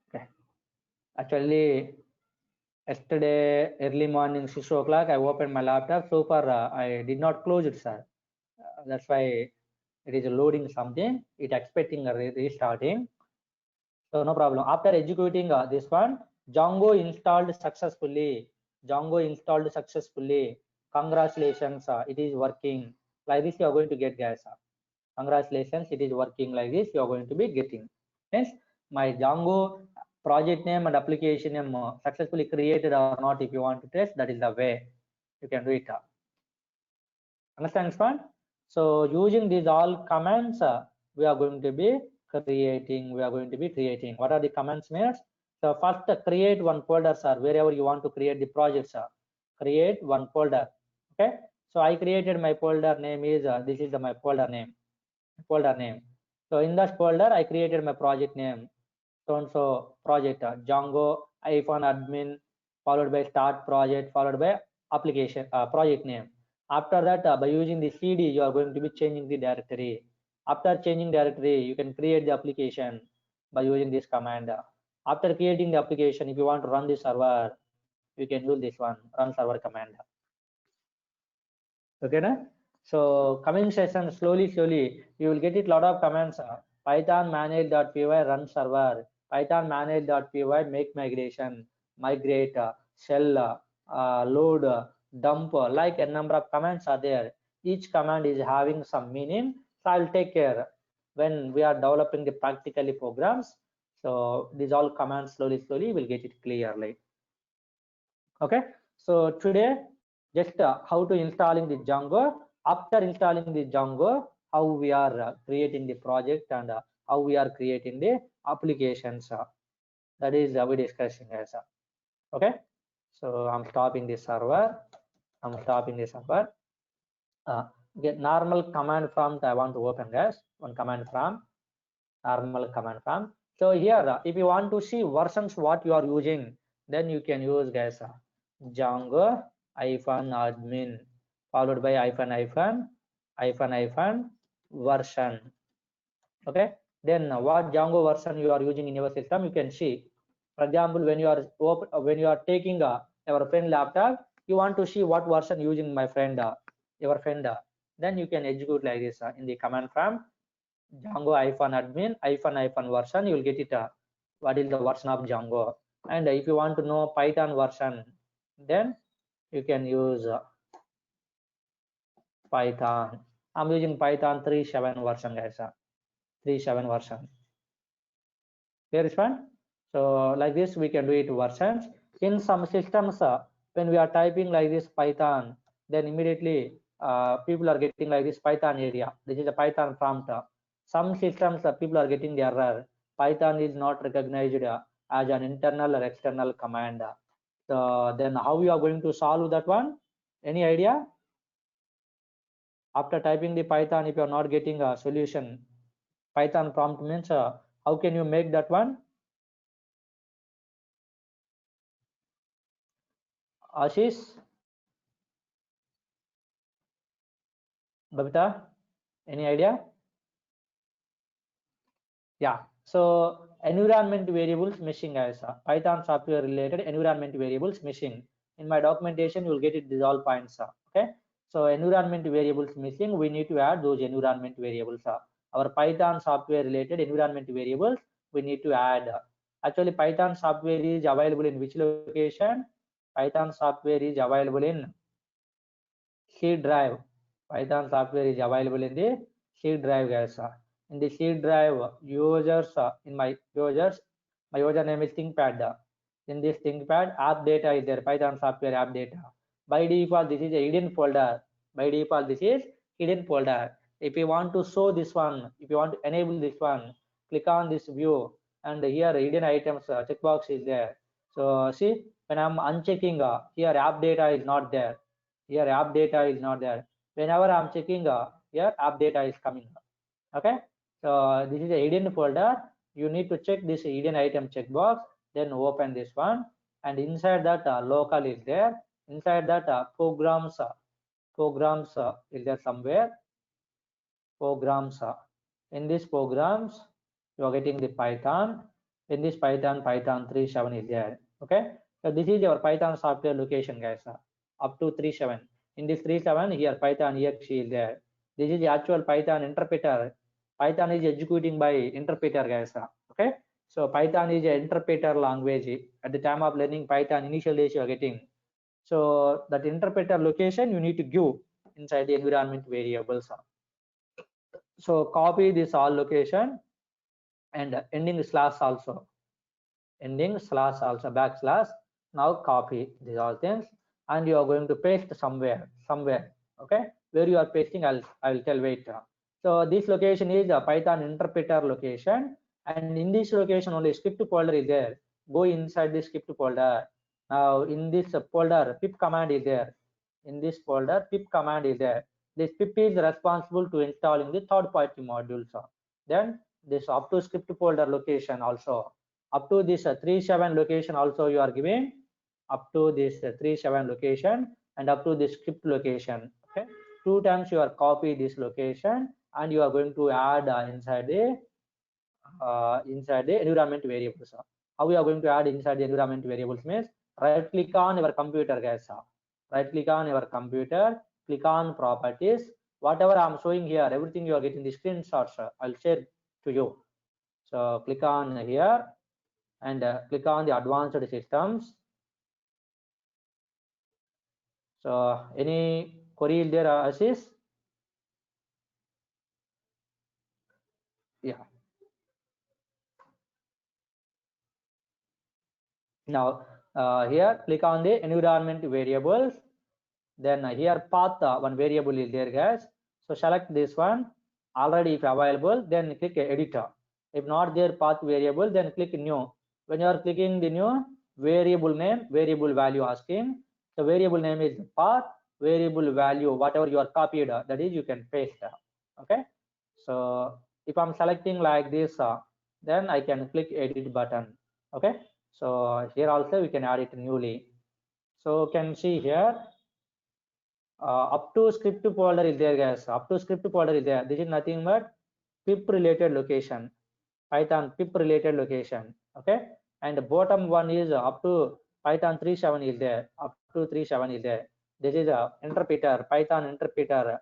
Okay, actually yesterday early morning 6 o'clock I opened my laptop. So far I did not close it, sir. That's why it is loading something, it expecting a restarting. So no problem. After executing this one, Django installed successfully. Django installed successfully. Congratulations, it is working. Like this, you are going to get, guys. Congratulations, it is working. Like this, you are going to be getting. Hence, my Django project name and application name successfully created or not. If you want to test, that is the way you can do it. Understand this one? So using these all commands, we are going to be creating. What are the commands means? So first, create one folder, sir. Wherever you want to create the project, sir, create one folder. Okay. So I created my folder name is this is my folder name. So in that folder, I created my project name. So project Django -admin followed by start project followed by application project name. After that, by using the cd, you are going to be changing the directory. After changing directory, you can create the application by using this command. After creating the application, if you want to run the server, you can use this one, run server command. Okay, na? So coming session, slowly you will get it lot of commands. Python manage.py run server, Python manage.py make migration, migrate, shell, load, dump, like a number of commands are there. Each command is having some meaning. So I'll take care when we are developing the practically programs. So these all commands slowly will get it clearly. Okay. So today just how to installing the Django. After installing the Django, how we are creating the project and how we are creating the applications. That is we discussing as. Okay. So I'm stopping the server. Get normal command prompt. I want to open, guys. One command prompt. Normal command prompt. So here, if you want to see versions what you are using, then you can use, guys, Django -admin followed by version. Okay, then what Django version you are using in your system, you can see. For example, when you are taking your friend laptop, you want to see what version using my friend, your friend, then you can execute like this in the command prompt. Django -admin version, you will get it. What is the version of Django? And if you want to know Python version, then you can use Python. I'm using Python 3.7 version, guys. 3.7 version. Here is one. So like this, we can do it versions. In some systems, when we are typing like this Python, then immediately people are getting like this Python area. This is a Python prompt. Some systems, people are getting the error. Python is not recognized as an internal or external command. So then how you are going to solve that one? Any idea? After typing the Python, if you are not getting a solution, Python prompt means how can you make that one? Ashish, Babita, any idea? Yeah, so environment variables missing as Python software related environment variables missing. In my documentation, you will get it, these all points. Okay, so environment variables missing, we need to add those environment variables. Our Python software related environment variables, we need to add. Actually, Python software is available in which location? Python software is available in C drive. Python software is available in the C drive, guys. In the C drive, users in my users, my username is ThinkPad. In this ThinkPad, app data is there. Python software app data. By default, this is a hidden folder. By default, this is hidden folder. If you want to show this one, if you want to enable this one, click on this view, and here hidden items checkbox is there. So see, when I'm unchecking, here app data is not there. Here app data is not there. Whenever I'm checking, here app data is coming. Okay, so this is a hidden folder. You need to check this hidden item checkbox, then open this one, and inside that local is there. Inside that programs is there somewhere. Programs, in this programs you are getting the Python. In this Python 3.7 is there. Okay, so this is your Python software location, guys, up to 3.7. In this 3.7, here Python exe is there. This is the actual Python interpreter. Python is executing by interpreter, guys. Okay, so Python is an interpreter language. At the time of learning Python, initial days you are getting. So that interpreter location you need to give inside the environment variables. So copy this all location and ending slash also, backslash. Now copy these all things and you are going to paste somewhere. Okay, where you are pasting, I'll tell. Wait. So this location is a Python interpreter location, and in this location only script folder is there. Go inside this script folder. Now in this folder pip command is there. In this folder pip command is there. This pip is responsible to installing the third party modules. Then this up to script folder location also, up to this 37 location also you are giving, up to this 37 location and up to this script location. Okay, 2 times you are copy this location and you are going to add inside the environment variables. How we are going to add inside the environment variables means right click on your computer, guys. Right click on your computer, click on properties. Whatever I'm showing here, everything you are getting the screenshots, I'll share to you. So click on here and click on the advanced systems. So any query is there, Ashish? Yeah. Now here click on the environment variables. Then here path one variable is there, guys. So select this one. Already if available, then click editor. If not there path variable, then click new. When you are clicking the new variable name, variable value asking, the variable name is path, variable value, whatever you are copied, that is you can paste. Okay, so if I'm selecting like this, then I can click edit button. Okay, so here also we can add it newly. So can see here up to script folder is there, guys. Up to script folder is there. This is nothing but pip related location, Python pip related location. Okay, and the bottom one is up to Python 3.7 is there. Up to 3.7 is there. This is a interpreter, Python interpreter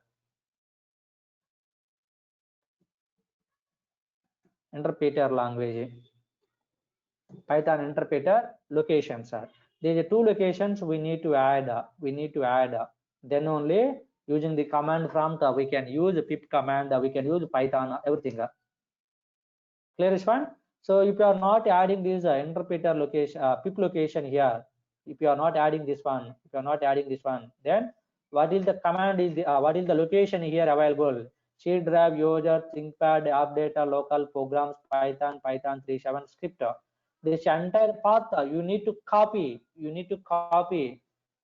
language, Python interpreter locations. There are 2 locations we need to add. Then only using the command prompt we can use pip command, we can use Python, everything. Clear is fine. So if you are not adding this interpreter location, pip location here, if you are not adding this one, then what is the command is the what is the location here available? C drive, user, ThinkPad, AppData, local programs, Python 3.7 script. This entire path you need to copy.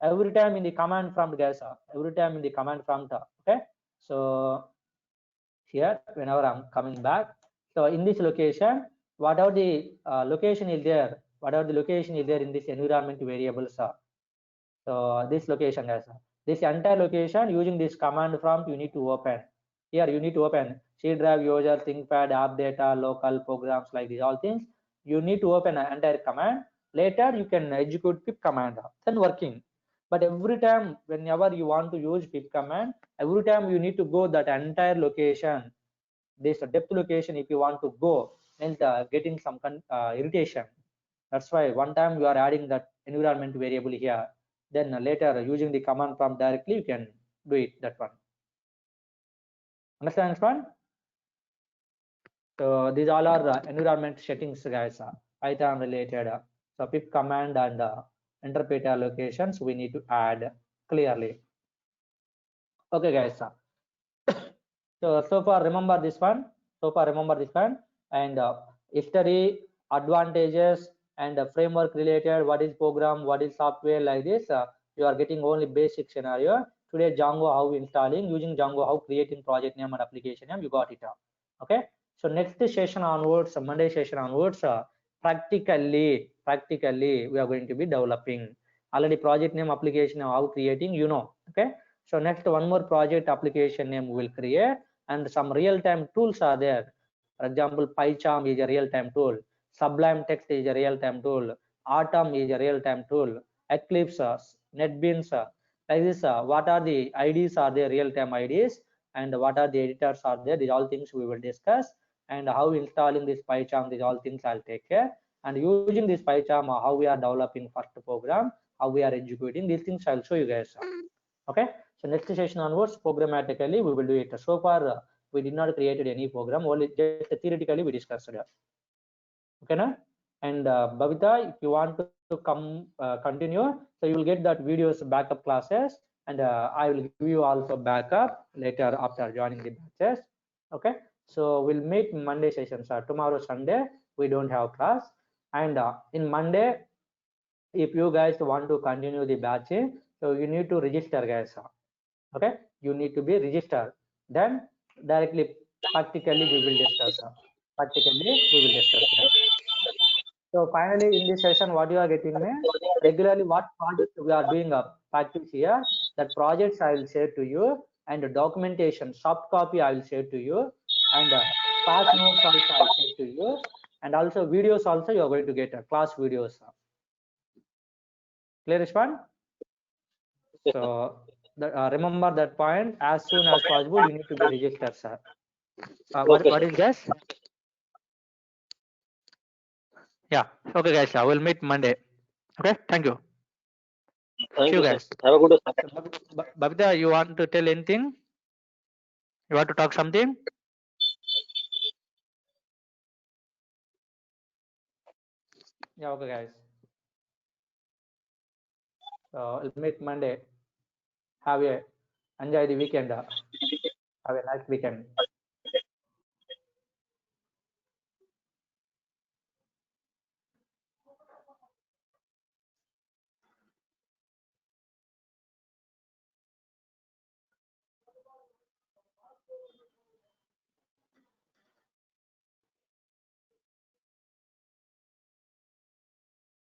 Every time in the command prompt, guys. Okay, so here whenever I'm coming back, so in this location, whatever the location is there, in this environment variables, so this location, guys, this entire location using this command prompt you need to open. Here you need to open C drive, user, ThinkPad, AppData, local programs, like these all things you need to open an entire command. Later you can execute pip command, then working. But every time whenever you want to use pip command, every time you need to go that entire location, this depth location. If you want to go, means getting some irritation. That's why one time you are adding that environment variable here, then later using the command prompt directly you can do it, that one. Understand one? So these all are environment settings, guys, Python related. So pip command and interpreter locations we need to add clearly. Okay, guys. So far remember this one. And history, advantages, and framework related. What is program? What is software? Like this, you are getting only basic scenario. Today Django how installing, using Django how creating project name and application name. You got it. Okay. So next session onwards, Monday session onwards, practically we are going to be developing. Already project name, application name how creating, you know. Okay. So next one more project application name we will create, and some real-time tools are there. For example, PyCharm is a real-time tool, Sublime Text is a real-time tool, Atom is a real-time tool, Eclipse, NetBeans, like this. What are the IDs? Are there real-time IDs? and what are the editors are there. These all things we will discuss, and how installing this PyCharm. These all things I'll take care. And using this PyCharm, how we are developing first program, how we are executing these things, I'll show you guys. Okay. So next session onwards, programmatically we will do it. So far we did not created any program, only just theoretically we discussed it. Okay, na? And Babita, if you want to come continue, so you will get that videos backup classes, and I will give you also backup later after joining the batches. Okay, so we'll meet Monday sessions. Tomorrow Sunday we don't have class, and in Monday, if you guys want to continue the batch, so you need to register, guys. Okay, you need to be registered. Then directly practically we will discuss. Practically we will discuss. So finally, in this session, what you are getting me, regularly what project we are doing a practice here, that projects I will share to you, and the documentation, soft copy I will share to you, and class notes also I will share to you, and also videos also you are going to get class videos. Clear, Ishwan? So remember that point, as soon as possible you need to be registered, sir. What is this? Yeah, okay guys, I will meet Monday. Okay, thank you. Thank See you, you sir. guys. Have a good day. So, Babita, you want to tell anything? You want to talk something? Yeah, okay guys. So we'll meet Monday. Have a enjoy the weekend. Have a nice weekend.